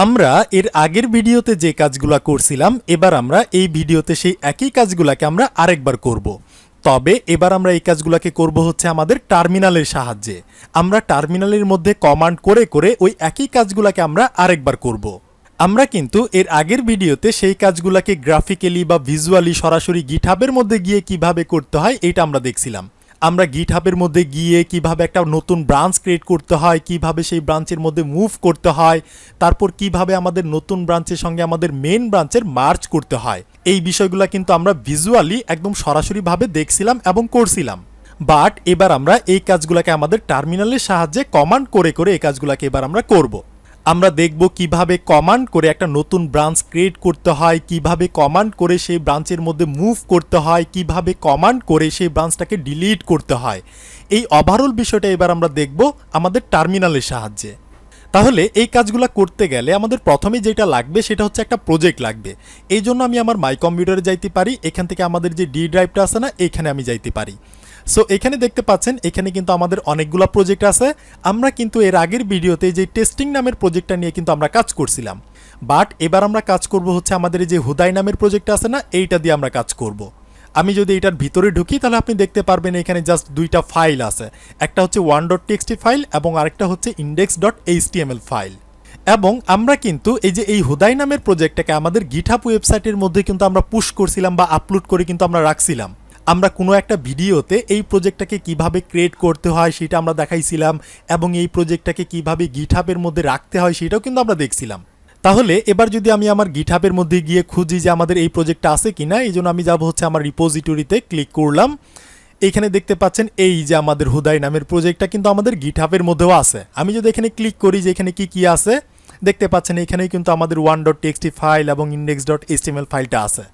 আমরা এর আগের ভিডিওতে যে কাজগুলা করছিলাম এবার আমরা এই ভিডিওতে সেই একই কাজগুলাকে আমরা আরেকবার করব। তবে এবার আমরা এই কাজগুলাকে করব হচ্ছে আমাদের টার্মিনালের সাহায্যে। আমরা টার্মিনালের মধ্যে কমান্ড করে করে ওই একই কাজগুলাকে আমরা আরেকবার করব। আমরা কিন্তু এর আগের ভিডিওতে সেই কাজগুলাকে গ্রাফিক্যালি বা ভিজুয়ালি সরাসরি গিটহাবের মধ্যে গিয়ে কিভাবে করতে হয় এটা আমরা দেখছিলাম। আমরা গিটহাবের মধ্যে গিয়ে কিভাবে একটা নতুন ব্রাঞ্চ ক্রিয়েট করতে হয়, কিভাবে সেই ব্রাঞ্চের মধ্যে মুভ করতে হয়, তারপর কিভাবে আমাদের নতুন ব্রাঞ্চের সঙ্গে আমাদের মেন ব্রাঞ্চের মার্জ করতে হয়, এই বিষয়গুলো কিন্তু আমরা ভিজুয়ালি একদম সরাসরিভাবে দেখছিলাম এবং করছিলাম। বাট এবার আমরা এই কাজগুলোকে আমাদের টার্মিনালের সাহায্যে কমান্ড করে করে এই কাজগুলোকে এবার আমরা করব। আমরা দেখব কিভাবে কমান্ড করে একটা নতুন ব্রাঞ্চ ক্রিয়েট করতে হয়, কিভাবে কমান্ড করে সেই ব্রাঞ্চের মধ্যে মুভ করতে হয়, কিভাবে কমান্ড করে সেই ব্রাঞ্চটাকে ডিলিট করতে হয়। এই ওভারঅল বিষয়টা এবার আমরা দেখব আমাদের টার্মিনালের সাহায্যে। তাহলে এই কাজগুলো করতে গেলে আমাদের প্রথমে যেটা লাগবে সেটা হচ্ছে একটা প্রজেক্ট লাগবে। এই জন্য আমি আমার মাই কম্পিউটারে যাইতে পারি, এখান থেকে আমাদের যে ডি ড্রাইভটা আছে না এইখানে আমি যাইতে পারি। সো এখানে দেখতে পাচ্ছেন এখানে কিন্তু আমাদের অনেকগুলো প্রজেক্ট আছে। আমরা কিন্তু এর আগের ভিডিওতে যে টেস্টিং নামের প্রজেক্টটা নিয়ে কিন্তু আমরা কাজ করছিলাম, বাট এবার আমরা কাজ করব হচ্ছে আমাদের যে হুদাই নামের প্রজেক্ট আছে না এইটা দিয়ে আমরা কাজ করব। আমি যদি এটার ভিতরে ঢুকি তাহলে আপনি দেখতে পারবেন এখানে জাস্ট দুইটা ফাইল আছে, একটা হচ্ছে 1.txt ফাইল এবং আরেকটা হচ্ছে index.html ফাইল। এবং আমরা কিন্তু এই হুদাই নামের প্রজেক্টটাকে আমাদের গিটহাব ওয়েবসাইটের মধ্যে কিন্তু আমরা পুশ করছিলাম বা আপলোড করে কিন্তু আমরা রাখছিলাম। আমরা কোনো একটা ভিডিওতে এই প্রজেক্টটাকে কিভাবে ক্রিয়েট করতে হয় সেটা আমরা দেখাইছিলাম এবং এই প্রজেক্টটাকে কিভাবে গিটহাবের মধ্যে রাখতে হয় সেটাও কিন্তু আমরা দেখছিলাম। তাহলে এবার যদি আমি আমার গিটহাবের মধ্যে গিয়ে খুঁজি যে আমাদের এই প্রজেক্টটা আছে কিনা, এই জন্য আমি যাব হচ্ছে আমার রিপোজিটরিতে ক্লিক করলাম। এইখানে দেখতে পাচ্ছেন এই যে আমাদের হুদাই নামের প্রজেক্টটা কিন্তু আমাদের গিটহাবের মধ্যেও আছে। আমি যদি এখানে ক্লিক করি যে এখানে কি কি আছে, দেখতে পাচ্ছেন এখানেই কিন্তু আমাদের 1.txt ফাইল এবং index.html ফাইলটা আছে।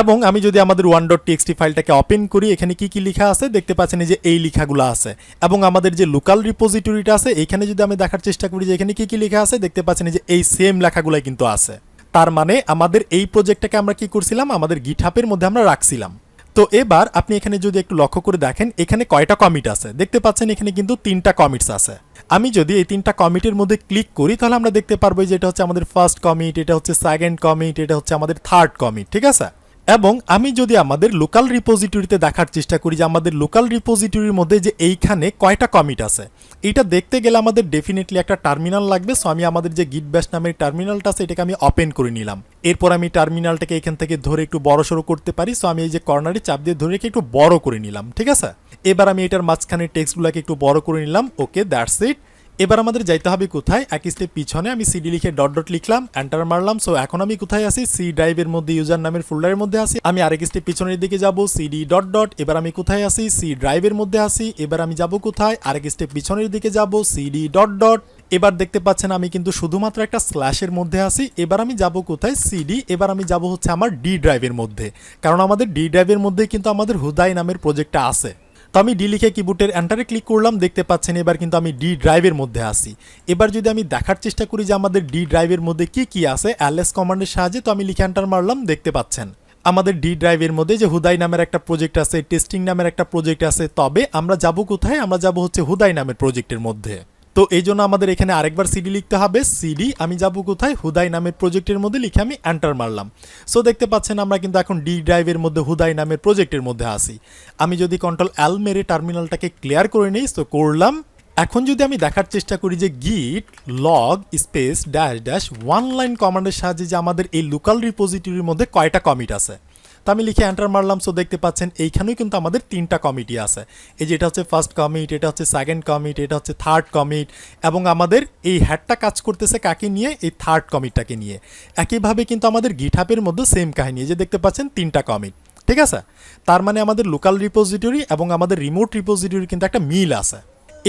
এবং আমি যদি আমাদের 1.txt ফাইলটাকে ওপেন করি, এখানে কি কি লেখা আছে দেখতে পাচ্ছেন যে এই লেখাগুলো আছে। এবং আমাদের যে লোকাল রিপোজিটরিটা আছে এইখানে যদি আমি দেখার চেষ্টা করি যে এখানে কি কি লেখা আছে, দেখতে পাচ্ছেন যে এই সেম লেখাগুলাই কিন্তু আছে। তার মানে আমাদের এই প্রজেক্টটাকে আমরা কি করছিলাম, আমাদের গিটহাবের মধ্যে আমরা রাখছিলাম। তো এবার আপনি এখানে যদি একটু লক্ষ্য করে দেখেন এখানে কয়টা কমিট আছে, দেখতে পাচ্ছেন এখানে কিন্তু 3টা কমিটস আছে। আমি যদি এই 3টা কমিটের মধ্যে ক্লিক করি তাহলে আমরা দেখতে পারবো যে এটা হচ্ছে আমাদের ফার্স্ট কমিট, এটা হচ্ছে সেকেন্ড কমিট, এটা হচ্ছে আমাদের থার্ড কমিট, ঠিক আছে। এবং আমি যদি আমাদের লোকাল রিপোজিটরিতে দেখার চেষ্টা করি যে আমাদের লোকাল রিপোজিটরির মধ্যে যে এইখানে কয়টা কমিট আছে, এটা দেখতে গেলে আমাদের ডেফিনেটলি একটা টার্মিনাল লাগবে। সো আমি আমাদের যে গিট ব্যাশ নামের টার্মিনালটা আছে এটাকে আমি ওপেন করে নিলাম। এরপর আমি টার্মিনালটাকে এখান থেকে ধরে একটু বড় সড়ো করতে পারি। সো আমি এই যে কর্নারে চাপ দিয়ে ধরে রেখে একটু বড় করে নিলাম, ঠিক আছে। এবার আমি এটার মাঝখানে টেক্সটগুলোকে একটু বড় করে নিলাম। ওকে, দ্যাটস ইট। এবার আমাদের যাইতে হবে কোথায়, এক স্টেপ পিছনে আমি সিডি লিখে ডট ডট লিখলাম, এন্টার মারলাম। সো এখন আমি কোথায় আছি, সি ড্রাইভের মধ্যে ইউজার নামের ফোল্ডারের মধ্যে আছি। আমি আরেক স্টেপ পিছনের দিকে যাব, সিডি ডট ডট। এবার আমি কোথায় আছি, সি ড্রাইভের মধ্যে আছি। এবার আমি যাব কোথায়, আরেক স্টেপ পিছনের দিকে যাব, সিডি ডট ডট। এবার দেখতে পাচ্ছেন আমি কিন্তু শুধুমাত্র একটা স্ল্যাশের মধ্যে আছি। এবার আমি যাব কোথায়, সিডি। এবার আমি যাব হচ্ছে আমার ডি ড্রাইভের মধ্যে, কারণ আমাদের ডি ড্রাইভের মধ্যে কিন্তু আমাদের হুদাই নামের প্রজেক্টটা আছে। তো আমি ডি লিখে কিবোর্ডের এন্টারে ক্লিক করলাম, দেখতে পাচ্ছেন এবার কিন্তু আমি ডি ড্রাইভের মধ্যে আসি। এবার যদি আমি দেখার চেষ্টা করি যে আমাদের ডি ড্রাইভের মধ্যে কি কি আছে ls কমান্ডের সাহায্যে, তো আমি লিখে এন্টার মারলাম, দেখতে পাচ্ছেন আমাদের ডি ড্রাইভের মধ্যে যে হুদাই নামের একটা প্রজেক্ট আছে, টেস্টিং নামের একটা প্রজেক্ট আছে। তবে আমরা যাব কোথায়, আমরা যাব হচ্ছে হুদাই নামের প্রজেক্টের মধ্যে। তো এই জন্য আমাদের এখানে আরেকবার সিডি লিখতে হবে, সিডি। আমি যাব কোথায়, হুদাই নামের প্রজেক্টের মধ্যে, লিখে আমি এন্টার মারলাম। সো দেখতে পাচ্ছেন আমরা কিন্তু এখন ডি ড্রাইভের মধ্যে হুদাই নামের প্রজেক্টের মধ্যে আসি। আমি যদি কন্ট্রোল এল মেরে টার্মিনালটাকে ক্লিয়ার করে নিই, তো করলাম। এখন যদি আমি দেখার চেষ্টা করি যে গিট log space dash dash one line কমান্ডের সাহায্যে যে আমাদের এই লোকাল রিপোজিটরির মধ্যে কয়টা কমিট আছে, তো আমি লিখে এন্টার মারলাম। সো দেখতে পাচ্ছেন এইখানেও কিন্তু আমাদের 3টা কমিটি আছে। এই যে এটা হচ্ছে ফার্স্ট কমিট, এটা হচ্ছে সেকেন্ড কমিট, এটা হচ্ছে থার্ড কমিট। এবং আমাদের এই হ্যাডটা কাজ করতেছে কাকে নিয়ে, এই থার্ড কমিটটাকে নিয়ে। একইভাবে কিন্তু আমাদের গিটহাবের মধ্যে সেম কাহিনী, যে দেখতে পাচ্ছেন 3টা কমিট, ঠিক আছে। তার মানে আমাদের লোকাল রিপোজিটরি এবং আমাদের রিমোট রিপোজিটরি কিন্তু একটা মিল আছে।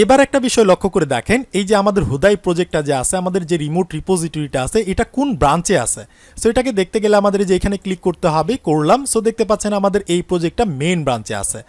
এবার একটা বিষয় লক্ষ্য করে দেখেন, এই যে আমাদের হুদাই প্রজেক্টটা যে আছে, আমাদের যে রিমোট রিপোজিটরিটা আছে, এটা কোন ব্রাঞ্চে আছে। সো এটাকে দেখতে গেলে আমাদের যে এখানে ক্লিক করতে হবে, করলাম। সো দেখতে পাচ্ছেন আমাদের এই প্রজেক্টটা মেন ব্রাঞ্চে আছে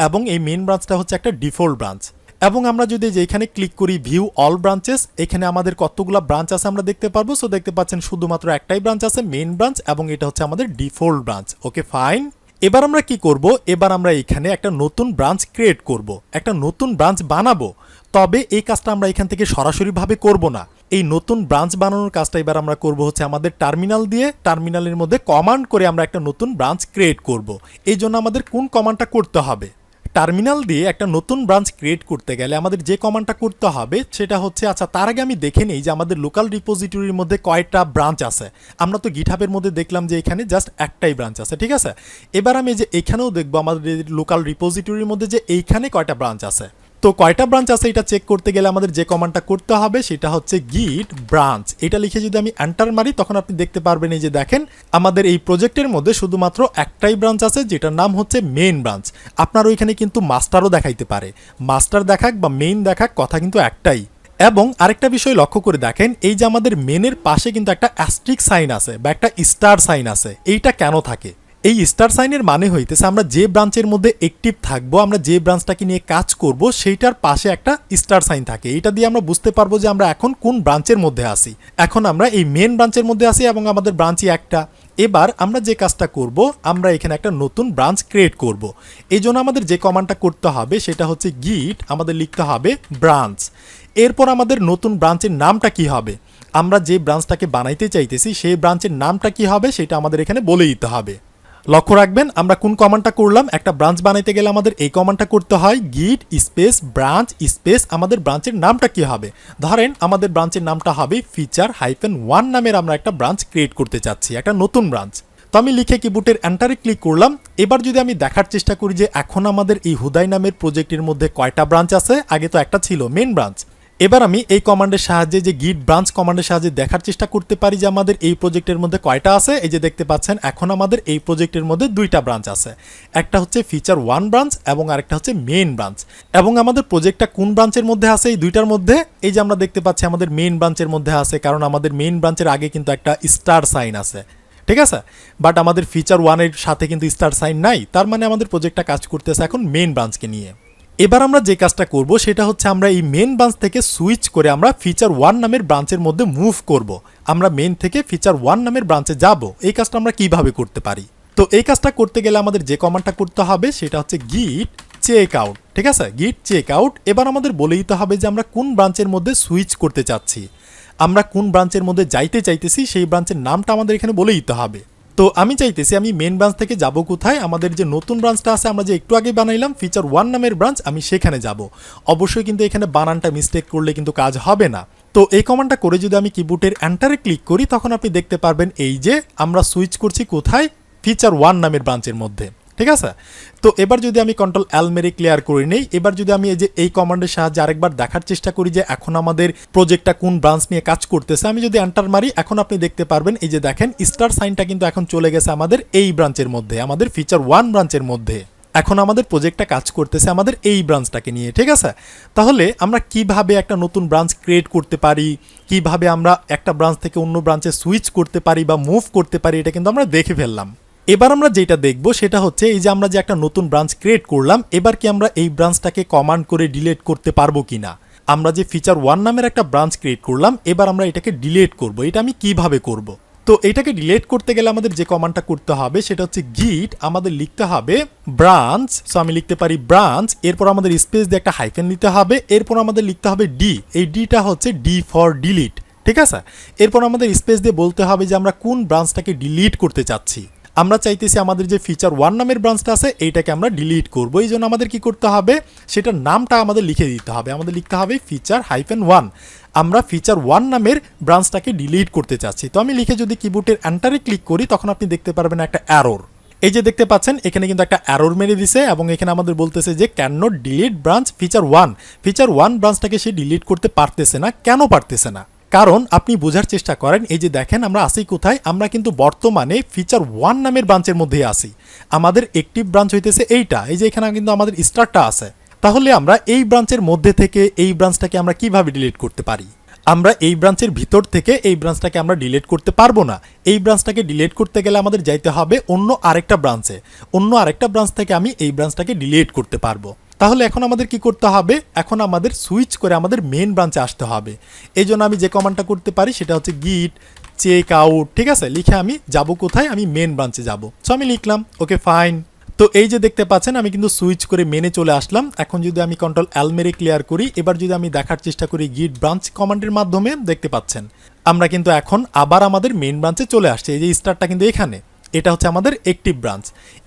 এবং এই মেন ব্রাঞ্চটা হচ্ছে একটা ডিফল্ট ব্রাঞ্চ। এবং আমরা যদি যে এখানে ক্লিক করি ভিউ অল ব্রাঞ্চেস, এখানে আমাদের কতগুলো ব্রাঞ্চ আছে আমরা দেখতে পারবো। সো দেখতে পাচ্ছেন শুধুমাত্র একটাই ব্রাঞ্চ আছে, মেন ব্রাঞ্চ, এবং এটা হচ্ছে আমাদের ডিফল্ট ব্রাঞ্চ। ওকে, ফাইন। এবার আমরা কি করব, এবার আমরা এখানে একটা নতুন ব্রাঞ্চ ক্রিয়েট করব, একটা নতুন ব্রাঞ্চ বানাবো। তবে এই কাজটা আমরা এখান থেকে সরাসরিভাবে করব না, এই নতুন ব্রাঞ্চ বানানোর কাজটা এবার আমরা করব হচ্ছে আমাদের টার্মিনাল দিয়ে, টার্মিনালের মধ্যে কমান্ড করে আমরা একটা নতুন ব্রাঞ্চ ক্রিয়েট করব। এই জন্য আমাদের কোন কমান্ডটা করতে হবে? টার্মিনাল দিয়ে একটা নতুন ব্রাঞ্চ ক্রিয়েট করতে গেলে আমাদের যে কমান্ডটা করতে হবে সেটা হচ্ছে, আচ্ছা তার আগে আমি দেখে নেই যে আমাদের লোকাল রিপোজিটরির মধ্যে কয়টা ব্রাঞ্চ আছে। আমরা তো গিটহাবের মধ্যে দেখলাম যে এখানে জাস্ট একটাই ব্রাঞ্চ আছে, ঠিক আছে। এবার আমি যে এখানেও দেখবো আমাদের লোকাল রিপোজিটরির মধ্যে যে এইখানে কয়টা ব্রাঞ্চ আছে। তো কয়টা ব্রাঞ্চ আছে এটা চেক করতে গেলে আমাদের যে কমান্ডটা করতে হবে সেটা হচ্ছে গিট ব্রাঞ্চ। এটা লিখে যদি আমি এন্টার মারি তখন আপনি দেখতে পারবেন এই যে দেখেন আমাদের এই প্রজেক্টের মধ্যে শুধুমাত্র একটাই ব্রাঞ্চ আছে, যেটার নাম হচ্ছে মেইন ব্রাঞ্চ। আপনার ওইখানে কিন্তু মাস্টারও দেখাইতে পারে, মাস্টার দেখাক বা মেইন দেখাক, কথা কিন্তু একটাই। এবং আরেকটা বিষয় লক্ষ্য করে দেখেন, এই যে আমাদের মেনের পাশে কিন্তু একটা অ্যাস্ট্রিক সাইন আছে বা একটা স্টার সাইন আছে। এইটা কেন থাকে? এই স্টার সাইনের মানে হইতেছে আমরা যে ব্রাঞ্চের মধ্যে অ্যাক্টিভ থাকবো, আমরা যে ব্রাঞ্চটাকে নিয়ে কাজ করব সেইটার পাশে একটা স্টার সাইন থাকে। এটা দিয়ে আমরা বুঝতে পারবো যে আমরা এখন কোন ব্রাঞ্চের মধ্যে আছি। এখন আমরা এই মেন ব্রাঞ্চের মধ্যে আছি এবং আমাদের ব্রাঞ্চই একটা। এবার আমরা যে কাজটা করব, আমরা এখানে একটা নতুন ব্রাঞ্চ ক্রিয়েট করব। এই জন্য আমাদের যে কমান্ডটা করতে হবে সেটা হচ্ছে গিট, আমাদের লিখতে হবে ব্রাঞ্চ। এরপর আমাদের নতুন ব্রাঞ্চের নামটা কি হবে, আমরা যে ব্রাঞ্চটাকে বানাইতে চাইতেছি সেই ব্রাঞ্চের নামটা কি হবে সেটা আমাদের এখানে বলে দিতে হবে। লক্ষ্য রাখবেন আমরা কোন কমান্ডটা করলাম। একটা ব্রাঞ্চ বানাইতে গেলে আমাদের এই কমান্ডটা করতে হয়, গিট স্পেস ব্রাঞ্চ স্পেস আমাদের ব্রাঞ্চের নামটা কি হবে। ধরেন আমাদের ব্রাঞ্চের নামটা হবে feature-1 নামের আমরা একটা ব্রাঞ্চ ক্রিয়েট করতে চাচ্ছি, একটা নতুন ব্রাঞ্চ। তো আমি লিখে কিবোর্ডের এন্টারে ক্লিক করলাম। এবার যদি আমি দেখার চেষ্টা করি যে এখন আমাদের এই হুদাই নামের প্রজেক্টের মধ্যে কয়টা ব্রাঞ্চ আছে, আগে তো একটা ছিল মেন ব্রাঞ্চ। এবার আমি এই কমান্ডের সাহায্যে যে গিট ব্রাঞ্চ কমান্ডের সাহায্যে দেখার চেষ্টা করতে পারি যে আমাদের এই প্রজেক্টের মধ্যে কয়টা আছে। এই যে দেখতে পাচ্ছেন এখন আমাদের এই প্রজেক্টের মধ্যে দুইটা ব্রাঞ্চ আছে, একটা হচ্ছে feature-1 ব্রাঞ্চ এবং আরেকটা হচ্ছে মেইন ব্রাঞ্চ। এবং আমাদের প্রজেক্টটা কোন ব্রাঞ্চের মধ্যে আছে এই দুইটার মধ্যে, এই যে আমরা দেখতে পাচ্ছি আমাদের মেইন ব্রাঞ্চের মধ্যে আছে, কারণ আমাদের মেইন ব্রাঞ্চের আগে কিন্তু একটা স্টার সাইন আছে, ঠিক আছে। বাট আমাদের feature-1 এর সাথে কিন্তু স্টার সাইন নাই, তার মানে আমাদের প্রজেক্টটা কাজ করতেছে এখন মেইন ব্রাঞ্চকে নিয়ে। এবার আমরা যে কাজটা করব সেটা হচ্ছে আমরা এই মেন ব্রাঞ্চ থেকে সুইচ করে আমরা feature-1 নামের ব্রাঞ্চের মধ্যে মুভ করব। আমরা মেন থেকে feature-1 নামের ব্রাঞ্চে যাব। এই কাজটা আমরা কিভাবে করতে পারি? তো এই কাজটা করতে গেলে আমাদের যে কমান্ডটা করতে হবে সেটা হচ্ছে গিট চেক আউট, ঠিক আছে, গিট চেক আউট। এবার আমাদের বলে দিতে হবে যে আমরা কোন ব্রাঞ্চের মধ্যে সুইচ করতে চাচ্ছি, আমরা কোন ব্রাঞ্চের মধ্যে যাইতে চাইতেছি সেই ব্রাঞ্চের নামটা আমাদের এখানে বলে দিতে হবে। তো আমি চাইতেছি আমি মেন ব্রাঞ্চ থেকে যাব কোথায়, আমাদের যে নতুন ব্রাঞ্চটা আছে আমরা যে একটু আগে বানাইলাম feature-1 নামের ব্রাঞ্চ, আমি সেখানে যাব। অবশ্যই কিন্তু এখানে বানানটা মিস্টেক করলে কিন্তু কাজ হবে না। তো এই কমান্ডটা করে যদি আমি কিবোর্ডের এন্টারে ক্লিক করি তখন আপনি দেখতে পারবেন এই যে আমরা সুইচ করছি কোথায়, feature-1 নামের ব্রাঞ্চের মধ্যে, ঠিক আছে। তো এবার যদি আমি Ctrl-L মেরে ক্লিয়ার করে নেই, এবার যদি আমি এই কমান্ডের সাহায্যে আরেকবার দেখার চেষ্টা করি যে এখন আমাদের প্রজেক্টটা কোন ব্রাঞ্চ নিয়ে কাজ করতেছে, আমি যদি এন্টার মারি এখন আপনি দেখতে পারবেন এই যে দেখেন স্টার সাইনটা কিন্তু এখন চলে গেছে আমাদের এই ব্রাঞ্চের মধ্যে, আমাদের feature-1 ব্রাঞ্চের মধ্যে। এখন আমাদের প্রজেক্টটা কাজ করতেছে আমাদের এই ব্রাঞ্চটাকে নিয়ে, ঠিক আছে। তাহলে আমরা কিভাবে একটা নতুন ব্রাঞ্চ ক্রিয়েট করতে পারি, কিভাবে আমরা একটা ব্রাঞ্চ থেকে অন্য ব্রাঞ্চে সুইচ করতে পারি বা মুভ করতে পারি, এটা কিন্তু আমরা দেখে ফেললাম। এবার আমরা যেটা দেখব সেটা হচ্ছে এই যে আমরা যে একটা নতুন ব্রাঞ্চ ক্রিয়েট করলাম, এবার কি আমরা এই ব্রাঞ্চটাকে কমান্ড করে ডিলিট করতে পারবো কিনা। আমরা যে feature-1 নামের একটা ব্রাঞ্চ ক্রিয়েট করলাম, এবার আমরা এটাকে ডিলিট করব। এটা আমি কিভাবে করব? তো এটাকে ডিলিট করতে গেলে আমাদের যে কমান্ডটা করতে হবে সেটা হচ্ছে গিট, আমাদের লিখতে হবে ব্রাঞ্চ। সো আমি লিখতে পারি ব্রাঞ্চ, এরপর আমাদের স্পেস দিয়ে একটা হাইফেন দিতে হবে, এরপর আমাদের লিখতে হবে ডি। এই ডিটা হচ্ছে ডি ফর ডিলিট, ঠিক আছে। এরপর আমাদের স্পেস দিয়ে বলতে হবে যে আমরা কোন ব্রাঞ্চটাকে ডিলিট করতে চাচ্ছি। আমরা চাইতেছি আমাদের যে feature-1 নামের ব্রাঞ্চটা আছে এইটাকে আমরা ডিলিট করব। এই জন্য আমাদের কি করতে হবে, সেটার নামটা আমাদের লিখে দিতে হবে। আমাদের লিখতে হবে feature-1। আমরা feature-1 নামের ব্রাঞ্চটাকে ডিলিট করতে চাচ্ছি। তো আমি লিখে যদি কিবোর্ডের এন্টারে ক্লিক করি তখন আপনি দেখতে পারবেন একটা এরর। এই যে দেখতে পাচ্ছেন এখানে কিন্তু একটা এরর মেরে দিছে এবং এখানে আমাদের বলতেছে যে can not delete branch feature-1। feature-1 ব্রাঞ্চটাকে সে ডিলিট করতে পারতেছে না। কেন পারতেছে না? কারণ আপনি বোঝার চেষ্টা করেন, এই যে দেখেন আমরা আসি কোথায়, আমরা কিন্তু বর্তমানে feature-1 নামের ব্রাঞ্চের মধ্যে আসি। আমাদের অ্যাক্টিভ ব্রাঞ্চ হইতেছে এইটা, এই যে এখানে কিন্তু আমাদের স্টারটা আছে। তাহলে আমরা এই ব্রাঞ্চের মধ্যে থেকে এই ব্রাঞ্চটাকে আমরা কিভাবে ডিলিট করতে পারি? আমরা এই ব্রাঞ্চের ভিতর থেকে এই ব্রাঞ্চটাকে আমরা ডিলিট করতে পারবো না। এই ব্রাঞ্চটাকে ডিলিট করতে গেলে আমাদের যাইতে হবে অন্য আরেকটা ব্রাঞ্চে, অন্য আরেকটা ব্রাঞ্চ থেকে আমি এই ব্রাঞ্চটাকে ডিলিট করতে পারবো। তাহলে এখন আমাদের কি করতে হবে, এখন আমাদের সুইচ করে আমাদের মেন ব্রাঞ্চে আসতে হবে। এই জন্য আমি যে কমান্ডটা করতে পারি সেটা হচ্ছে গিট চেক আউট, ঠিক আছে। লিখে আমি যাব কোথায়, আমি মেন ব্রাঞ্চে যাব। সো আমি লিখলাম ওকে ফাইন। তো এই যে দেখতে পাচ্ছেন আমি কিন্তু সুইচ করে মেনে চলে আসলাম। এখন যদি আমি কন্ট্রোল এল মেরে ক্লিয়ার করি, এবার যদি আমি দেখার চেষ্টা করি গিট ব্রাঞ্চ কমান্ডের মাধ্যমে, দেখতে পাচ্ছেন আমরা কিন্তু এখন আবার আমাদের মেইন ব্রাঞ্চে চলে আসছে। এই যে স্টারটা কিন্তু এখানে, এটা হচ্ছে আমাদের অ্যাক্টিভ ব্রাঞ্চ।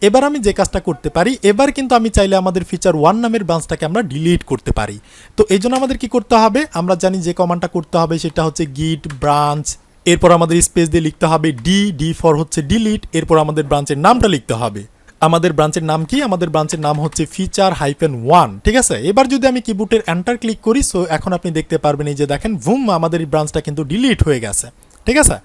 এবার আমি যে কাজটা করতে পারি, এবার কিন্তু আমি চাইলে আমাদের ফিচার 1 নামের ব্রাঞ্চটাকে আমরা ডিলিট করতে পারি। তো এই জন্য আমাদের কি করতে হবে, আমরা জানি যে কমান্ডটা করতে হবে সেটা হচ্ছে গিট ব্রাঞ্চ, এরপর আমাদের স্পেস দিয়ে লিখতে হবে ডি ফর হচ্ছে ডিলিট, এরপর আমাদের ব্রাঞ্চের নামটা লিখতে হবে। আমাদের ব্রাঞ্চের নাম কি, আমাদের ব্রাঞ্চের নাম হচ্ছে feature-1, ঠিক আছে। এবার যদি আমি কিবোর্ডের এন্টার ক্লিক করি, সো এখন আপনি দেখতে পারবেন এই যে দেখেন বুম, আমাদের এই ব্রাঞ্চটা কিন্তু ডিলিট হয়ে গেছে, ঠিক আছে।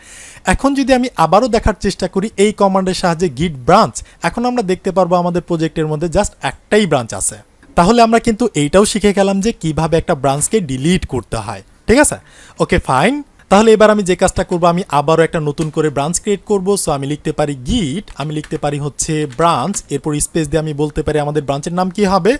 এখন যদি আমি আবারও দেখার চেষ্টা করি এই কমান্ডের সাহায্যে গিট ব্রাঞ্চ, এখন আমরা দেখতে পারবো আমাদের প্রজেক্টের মধ্যে জাস্ট একটাই ব্রাঞ্চ আছে। তাহলে আমরা কিন্তু এইটাও শিখে গেলাম যে কিভাবে একটা ব্রাঞ্চকে ডিলিট করতে হয়, ঠিক আছে। ওকে ফাইন, তাহলে এবার আমি যে কাজটা করব, আমি আবারও একটা নতুন করে ব্রাঞ্চ ক্রিয়েট করব। সো আমি লিখতে পারি গিট, আমি লিখতে পারি হচ্ছে ব্রাঞ্চ, এরপর স্পেস দিয়ে আমি বলতে পারি আমাদের ব্রাঞ্চের নাম কি হবে।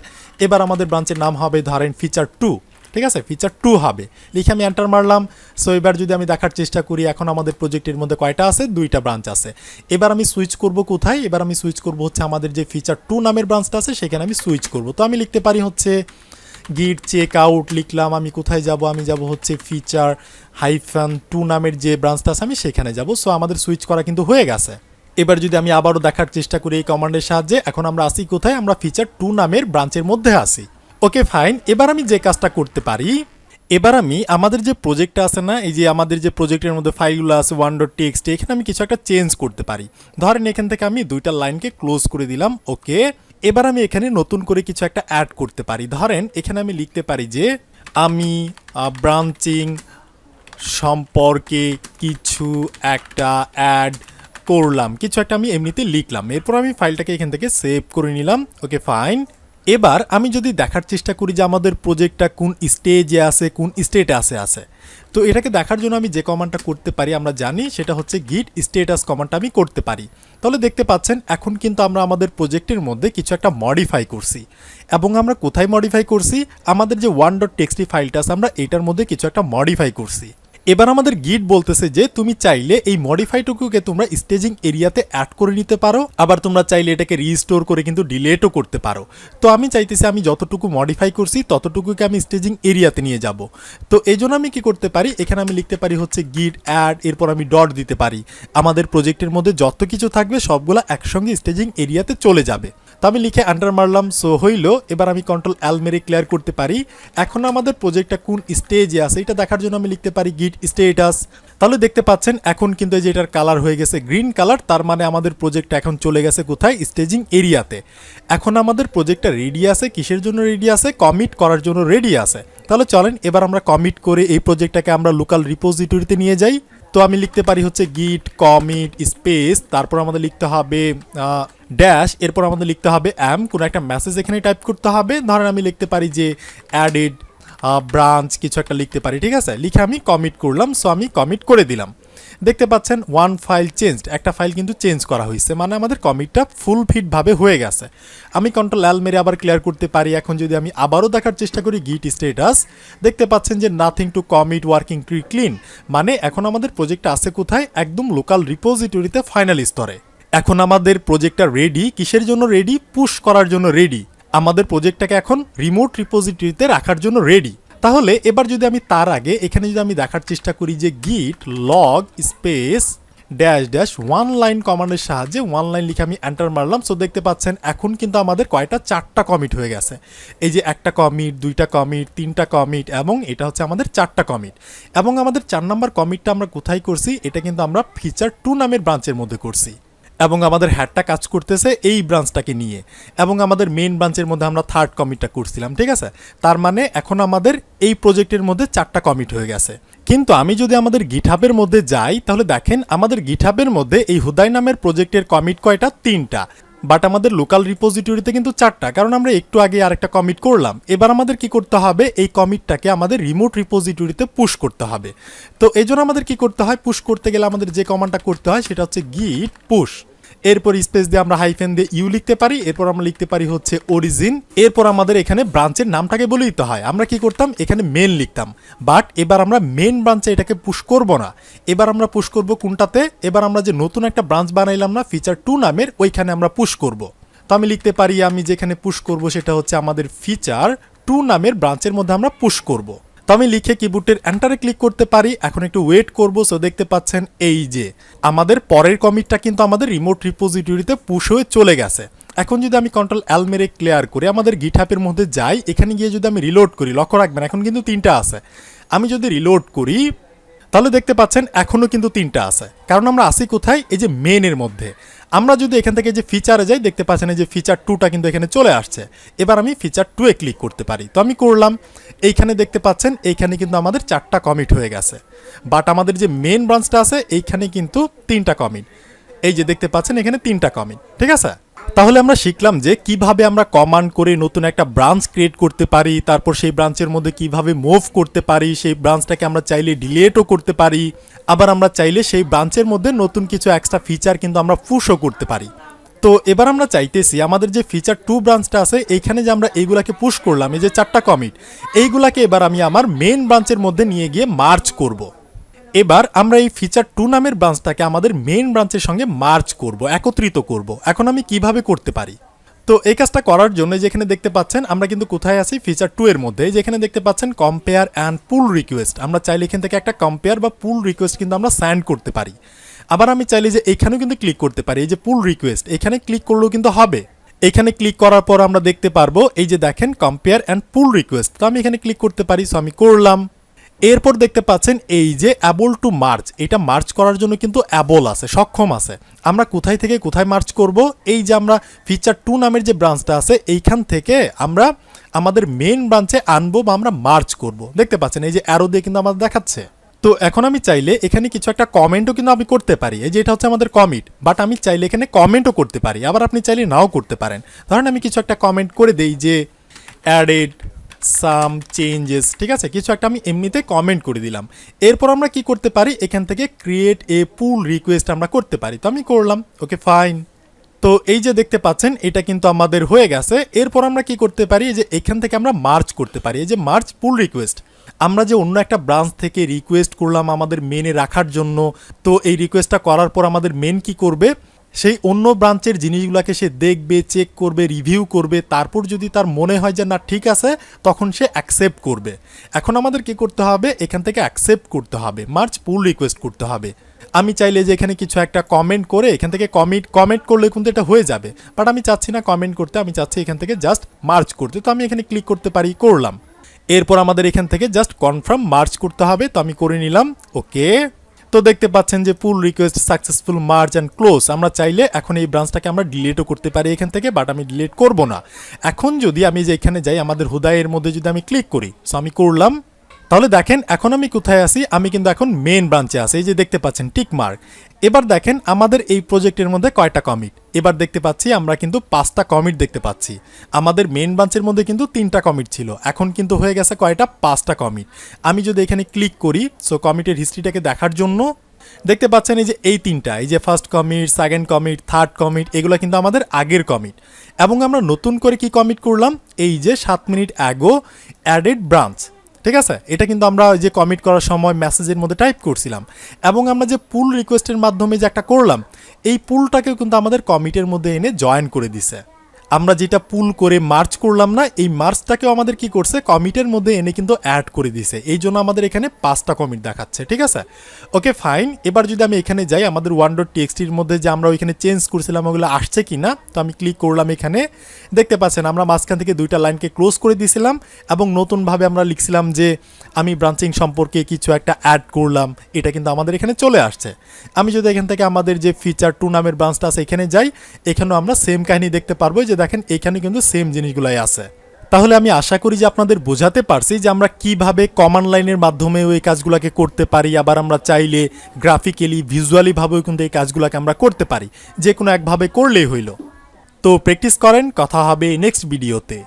এবার আমাদের ব্রাঞ্চের নাম হবে ধরেন feature-2, ঠিক আছে, feature-2 হবে। লিখে আমি এন্টার মারলাম। সো এবার যদি আমি দেখার চেষ্টা করি, এখন আমাদের প্রজেক্টের মধ্যে কয়টা আছে, 2টা ব্রাঞ্চ আছে। এবার আমি সুইচ করব কোথায়, এবার আমি সুইচ করব হচ্ছে আমাদের যে feature-2 নামের ব্রাঞ্চটা আছে সেখানে আমি সুইচ করব। তো আমি লিখতে পারি হচ্ছে গিট চেক আউট, লিখলাম। আমি কোথায় যাব, আমি যাব হচ্ছে feature-2 নামের যে ব্রাঞ্চটা আছে আমি সেখানে যাব। সো আমাদের সুইচ করা কিন্তু হয়ে গেছে। এবার যদি আমি আবারও দেখার চেষ্টা করি এই কমান্ডের সাহায্যে, এখন আমরা আসি কোথায়, আমরা feature-2 নামের ব্রাঞ্চের মধ্যে আসি। ওকে ফাইন, এবার আমি যে কাজটা করতে পারি, এবার আমি আমাদের যে প্রজেক্টটা আছে না, এই যে আমাদের যে প্রজেক্টের মধ্যে ফাইলগুলো আছে 1.txt, এখানে আমি কিছু একটা চেঞ্জ করতে পারি। ধরেন এখান থেকে আমি 2টা লাইনকে ক্লোজ করে দিলাম। ওকে, এবার আমি এখানে নতুন করে কিছু একটা অ্যাড করতে পারি। ধরেন এখানে আমি লিখতে পারি যে আমি ব্রাঞ্চিং সম্পর্কে কিছু একটা অ্যাড করলাম, কিছু একটা আমি এমনিতে লিখলাম। এরপর আমি ফাইলটাকে এখান থেকে সেভ করে নিলাম। ওকে ফাইন, এবার আমি যদি দেখার চেষ্টা করি যে আমাদের প্রজেক্টটা কোন স্টেজে আছে, কোন স্টেটে আছে, তো এটাকে দেখার জন্য আমি যে কমান্ডটা করতে পারি আমরা জানি সেটা হচ্ছে গিট স্ট্যাটাস কমান্ডটা আমি করতে পারি। তাহলে দেখতে পাচ্ছেন এখন কিন্তু আমরা আমাদের প্রজেক্টের মধ্যে কিছু একটা মডিফাই করছি, এবং আমরা কোথায় মডিফাই করছি, আমাদের যে 1.txt ফাইলটা আছে আমরা এটার মধ্যে কিছু একটা মডিফাই করছি। এবার আমাদের গিট বলতেছে যে তুমি চাইলে এই মডিফাইটুকুকে তোমরা স্টেজিং এরিয়াতে অ্যাড করে নিতে পারো, আবার তোমরা চাইলে এটাকে রিস্টোর করে কিন্তু ডিলেটও করতে পারো। তো আমি চাইতেছি আমি যতটুকু মডিফাই করছি ততটুকুকে আমি স্টেজিং এরিয়াতে নিয়ে যাব। তো এই জন্য আমি কি করতে পারি, এখানে আমি লিখতে পারি হচ্ছে গিট অ্যাড, এরপর আমি ডট দিতে পারি। আমাদের প্রজেক্টের মধ্যে যত কিছু থাকবে সবগুলো একসঙ্গে স্টেজিং এরিয়াতে চলে যাবে। তো আমি লিখে এন্টার মারলাম। সো হইল, এবার আমি কন্ট্রোল এল মেরে ক্লিয়ার করতে পারি। এখন আমাদের প্রজেক্টটা কোন স্টেজে আছে এটা দেখার জন্য আমি লিখতে পারি গিট স্ট্যাটাস। তাহলে দেখতে পাচ্ছেন এখন কিন্তু এই যে এটার কালার হয়ে গেছে গ্রিন কালার, তার মানে আমাদের প্রজেক্টটা এখন চলে গেছে কোথায়, স্টেজিং এরিয়াতে। এখন আমাদের প্রজেক্টটা রেডি আছে, কিসের জন্য রেডি আছে, কমিট করার জন্য রেডি আছে। তাহলে চলেন এবার আমরা কমিট করে এই প্রজেক্টটাকে আমরা লোকাল রিপোজিটরিতে নিয়ে যাই। তো আমি লিখতে পারি হচ্ছে গিট কমিট স্পেস, তারপর আমাদের লিখতে হবে ড্যাশ, এরপর আমাদের লিখতে হবে কোনো একটা মেসেজ এখানে টাইপ করতে হবে। ধরেন আমি লিখতে পারি যে অ্যাডেড ব্রাঞ্চ, কিছু একটা লিখতে পারি, ঠিক আছে। লিখে আমি কমিট করলাম। সো আমি কমিট করে দিলাম। দেখতে পাচ্ছেন ওয়ান ফাইল চেঞ্জড, একটা ফাইল কিন্তু চেঞ্জ করা হয়েছে, মানে আমাদের কমিটটা ফুল ফিটভাবে হয়ে গেছে। আমি কন্ট্রোল এল মেরে আবার ক্লিয়ার করতে পারি। এখন যদি আমি আবারও দেখার চেষ্টা করি গিট স্ট্যাটাস, দেখতে পাচ্ছেন যে nothing to commit working clean, মানে এখন আমাদের প্রজেক্টটা আছে কোথায়, একদম লোকাল রিপোজিটরিতে ফাইনাল স্তরে। এখন আমাদের প্রজেক্টটা রেডি, কিসের জন্য রেডি, পুশ করার জন্য রেডি। আমাদের প্রজেক্টটাকে এখন রিমোট রিপোজিটরিতে রাখার জন্য রেডি। তাহলে এবার যদি আমি তার আগে এখানে যদি আমি দেখার চেষ্টা করি যে গিট log space dash dash one line কমান্ডের সাহায্যে ওয়ান লাইন লিখে আমি এন্টার মারলাম। সো দেখতে পাচ্ছেন এখন কিন্তু আমাদের কয়টা, 4টা কমিট হয়ে গেছে। এই যে একটা কমিট, 2টা কমিট, 3টা কমিট, এবং এটা হচ্ছে আমাদের 4টা কমিট। এবং আমাদের 4 নম্বর কমিটটা আমরা কোথায় করছি, এটা কিন্তু আমরা feature-2 নামের ব্রাঞ্চের মধ্যে করছি, এবং আমাদের হ্যাডটা কাজ করতেছে এই ব্রাঞ্চটাকে নিয়ে, এবং আমাদের মেইন ব্রাঞ্চের মধ্যে আমরা 3rd কমিটটা করছিলাম, ঠিক আছে। তার মানে এখন আমাদের এই প্রজেক্টের মধ্যে 4টা কমিট হয়ে গেছে। কিন্তু আমি যদি আমাদের গিটহাবের মধ্যে যাই, তাহলে দেখেন আমাদের গিটহাবের মধ্যে এই হুদাই নামের প্রজেক্টের কমিট কয়টা, 3টা, বাট আমাদের লোকাল রিপোজিটরিতে কিন্তু 4টা, কারণ আমরা একটু আগে আরেকটা কমিট করলাম। এবার আমাদের কি করতে হবে, এই কমিটটাকে আমাদের রিমোট রিপোজিটরিতে পুশ করতে হবে। তো এই জন্য আমাদের কি করতে হয়, পুশ করতে গেলে আমাদের যে কমান্ডটা করতে হয় সেটা হচ্ছে গিট পুশ, এরপর স্পেস দিয়ে আমরা হাইফেন দিয়ে ইউ লিখতে পারি, এরপর আমরা লিখতে পারি হচ্ছে অরিজিন, এরপর আমাদের এখানে ব্রাঞ্চের নামটাকে বলে দিতে হয়। আমরা কি করতাম, এখানে মেন লিখতাম, বাট এবার আমরা মেন ব্রাঞ্চে এটাকে পুশ করব না। এবার আমরা পুশ করব কোনটাতে, এবার আমরা যে নতুন একটা ব্রাঞ্চ বানাইলাম না feature-2 নামের, ওইখানে আমরা পুশ করব। তো আমি লিখতে পারি আমি যেখানে পুশ করব সেটা হচ্ছে আমাদের ফিচার 2 নামের ব্রাঞ্চের মধ্যে আমরা পুশ করব। তো আমি লিখে কিবোর্ডের এন্টারে ক্লিক করতে পারি। এখন একটু ওয়েট করব। সো দেখতে পাচ্ছেন এই যে আমাদের পরের কমিটটা কিন্তু আমাদের রিমোট রিপোজিটরিতে পুশ হয়ে চলে গেছে। এখন যদি আমি কন্ট্রোল এল মেরে ক্লিয়ার করি, আমাদের গিটহাবের মধ্যে যাই, এখানে গিয়ে যদি আমি রিলোড করি, লক্ষ্য রাখবেন এখন কিন্তু 3টা আছে। আমি যদি রিলোড করি তাহলে দেখতে পাচ্ছেন এখনও কিন্তু 3টা আছে, কারণ আমরা আসি কোথায়, এই যে মেনের মধ্যে। আমরা যদি এখান থেকে যে ফিচারে যাই, দেখতে পাচ্ছেন এই যে ফিচার 2টা কিন্তু এখানে চলে আসছে। এবার আমি ফিচার 2 এ ক্লিক করতে পারি। তো আমি করলাম, এইখানে দেখতে পাচ্ছেন এইখানে কিন্তু আমাদের 4টা কমিট হয়ে গেছে, বাট আমাদের যে মেন ব্রাঞ্চটা আছে এইখানে কিন্তু 3টা কমিট। এই যে দেখতে পাচ্ছেন এখানে 3টা কমিট, ঠিক আছে। তাহলে আমরা শিখলাম যে কিভাবে আমরা কমান্ড করে নতুন একটা ব্রাঞ্চ ক্রিয়েট করতে পারি, তারপর সেই ব্রাঞ্চের মধ্যে কিভাবে মুভ করতে পারি, সেই ব্রাঞ্চটাকে আমরা চাইলে ডিলিটও করতে পারি, আবার আমরা চাইলে সেই ব্রাঞ্চের মধ্যে নতুন কিছু এক্সট্রা ফিচার কিন্তু আমরা পুশও করতে পারি। তো এবার আমরা চাইতেছি আমাদের যে ফিচার 2 ব্রাঞ্চটা আছে এইখানে যে আমরা এইগুলাকে পুশ করলাম, এই যে 4টা কমিট, এইগুলাকে এবার আমি আমার মেন ব্রাঞ্চের মধ্যে নিয়ে গিয়ে মার্জ করব। এবার আমরা এই ফিচার 2 নামের ব্রাঞ্চটাকে আমাদের মেইন ব্রাঞ্চের সঙ্গে মার্জ করব, একত্রিত করব। এখন আমি কিভাবে করতে পারি? তো এই কাজটা করার জন্য যেখানে দেখতে পাচ্ছেন আমরা কিন্তু কোথায় আছি, ফিচার 2 এর মধ্যে। যেখানে দেখতে পাচ্ছেন কম্পেয়ার অ্যান্ড পুল রিকোয়েস্ট, আমরা চাইলে এখান থেকে একটা কম্পেয়ার বা পুল রিকোয়েস্ট কিন্তু আমরা সেন্ড করতে পারি। আবার আমি চাইলে যে এইখানেও কিন্তু ক্লিক করতে পারি, এই যে পুল রিকোয়েস্ট, এখানে ক্লিক করলেও কিন্তু হবে। এখানে ক্লিক করার পর আমরা দেখতে পারবো এই যে দেখেন কম্পেয়ার অ্যান্ড পুল রিকোয়েস্ট। তো আমি এখানে ক্লিক করতে পারি। সো আমি করলাম। এরপর দেখতে পাচ্ছেন এই যে অ্যাবল টু মার্জ, এটা মার্জ করার জন্য কিন্তু অ্যাবল আছে, সক্ষম আছে। আমরা কোথায় থেকে কোথায় মার্জ করব? এই যে আমরা ফিচার 2 নামের যে ব্রাঞ্চটা আছে এইখান থেকে আমরা আমাদের মেইন ব্রাঞ্চে আনবো বা আমরা মার্জ করব। দেখতে পাচ্ছেন এই যে অ্যারো দিয়ে কিন্তু আমাদের দেখাচ্ছে। তো এখন আমি চাইলে এখানে কিছু একটা কমেন্টও কিন্তু আমি করতে পারি, এই যে এটা হচ্ছে আমাদের কমিট, বাট আমি চাইলে এখানে কমেন্টও করতে পারি, আবার আপনি চাইলে নাও করতে পারেন। ধরেন আমি কিছু একটা কমেন্ট করে দেই যে অ্যাডেড সাম চেঞ্জেস, ঠিক আছে, কিছু একটা আমি এমনিতে কমেন্ট করে দিলাম। এরপর আমরা কি করতে পারি, এখান থেকে ক্রিয়েট এ পুল রিকোয়েস্ট আমরা করতে পারি। তো আমি করলাম, ওকে ফাইন। তো এই যে দেখতে পাচ্ছেন এটা কিন্তু আমাদের হয়ে গেছে। এরপর আমরা কি করতে পারি, যে এখান থেকে আমরা মার্জ করতে পারি, এই যে মার্জ পুল রিকোয়েস্ট। আমরা যে অন্য একটা ব্রাঞ্চ থেকে রিকোয়েস্ট করলাম আমাদের মেনে রাখার জন্য, তো এই রিকোয়েস্টটা করার পর আমাদের মেন কি করবে, সেই অন্য ব্রাঞ্চের জিনিসগুলোকে সে দেখবে, চেক করবে, রিভিউ করবে, তারপর যদি তার মনে হয় যে না ঠিক আছে তখন সে অ্যাকসেপ্ট করবে। এখন আমাদের কি করতে হবে, এখান থেকে অ্যাকসেপ্ট করতে হবে, মার্জ পুল রিকোয়েস্ট করতে হবে। আমি চাইলে যে এখানে কিছু একটা কমেন্ট করে এখান থেকে কমেন্ট করলে কিন্তু এটা হয়ে যাবে, বাট আমি চাচ্ছি না কমেন্ট করতে, আমি চাচ্ছি এখান থেকে জাস্ট মার্জ করতে। তো আমি এখানে ক্লিক করতে পারি, করলাম। এরপর আমাদের এখান থেকে জাস্ট কনফার্ম মার্জ করতে হবে। তো আমি করে নিলাম, ওকে। তো দেখতে পাচ্ছেন যে পুল request successful merge and close. আমরা চাইলে এখন এই ব্রাঞ্চটাকে আমরা ডিলিটও করতে পারি এখান থেকে, বাট আমি ডিলিট করব না। এখন যদি আমি যে এখানে যাই আমাদের হুদায়ের মধ্যে যদি আমি ক্লিক করি, সো আমি করলাম, তাহলে দেখেন এখন আমি কোথায় আছি, আমি কিন্তু এখন মেন ব্রাঞ্চে আছি, এই যে দেখতে পাচ্ছেন টিক মার্ক। এবার দেখেন আমাদের এই প্রজেক্টের মধ্যে কয়টা কমিট, এবার দেখতে পাচ্ছি আমরা কিন্তু 5টা কমিট দেখতে পাচ্ছি। আমাদের মেন ব্রাঞ্চের মধ্যে কিন্তু 3টা কমিট ছিল, এখন কিন্তু হয়ে গেছে কয়টা, 5টা কমিট। আমি যদি এখানে ক্লিক করি, সো কমিটের হিস্ট্রিটাকে দেখার জন্য দেখতে পাচ্ছেন এই যে এই 3টা, এই যে first commit, second commit, third commit, এগুলো কিন্তু আমাদের আগের কমিট। এবং আমরা নতুন করে কি কমিট করলাম, এই যে 7 মিনিট অ্যাগো অ্যাডেড ব্রাঞ্চ, ঠিক আছে। এটা কিন্তু আমরা যে কমিট করার সময় মেসেজের মধ্যে টাইপ করছিলাম। এবং আমরা যে পুল রিকোয়েস্টের মাধ্যমে যে একটা করলাম, এই পুলটাকেও কিন্তু আমাদের কমিটের মধ্যে এনে জয়েন করে দিছে। আমরা যেটা পুল করে মার্চ করলাম না, এই মার্চটাকেও আমাদের কি করছে, কমিটের মধ্যে এনে কিন্তু অ্যাড করে দিছে। এই জন্য আমাদের এখানে 5টা কমিট দেখাচ্ছে, ঠিক আছে, ওকে ফাইন। এবার যদি আমি এখানে যাই আমাদের one.txt-র মধ্যে যে আমরা ওইখানে চেঞ্জ করছিলাম ওগুলো আসছে কি না, তো আমি ক্লিক করলাম। এখানে দেখতে পাচ্ছেন আমরা মাঝখান থেকে 2টা লাইনকে ক্লোজ করে দিয়েছিলাম এবং নতুনভাবে আমরা লিখছিলাম যে আমি ব্রাঞ্চিং সম্পর্কে কিছু একটা অ্যাড করলাম, এটা কিন্তু আমাদের এখানে চলে আসছে। আমি যদি এখান থেকে আমাদের যে ফিচার 2 নামের ব্রাঞ্চটা আছে এখানে যাই, এখানেও আমরা সেম কাহিনী দেখতে পারবো, যে দেখেন এখানে কিন্তু সেম জিনিসগুলাই আছে। তাহলে আমি আশা করি যে আপনাদের বোঝাতে পারছি যে আমরা কিভাবে কমান্ড লাইনের মাধ্যমে ওই কাজগুলোকে করতে পারি, আবার আমরা চাইলে গ্রাফিক্যালি ভিজুয়ালি ভাবেও কিন্তু এই কাজগুলোকে আমরা করতে পারি, যে কোনো একভাবে করলেই হইল। তো প্র্যাকটিস করেন, কথা হবে নেক্সট ভিডিওতে।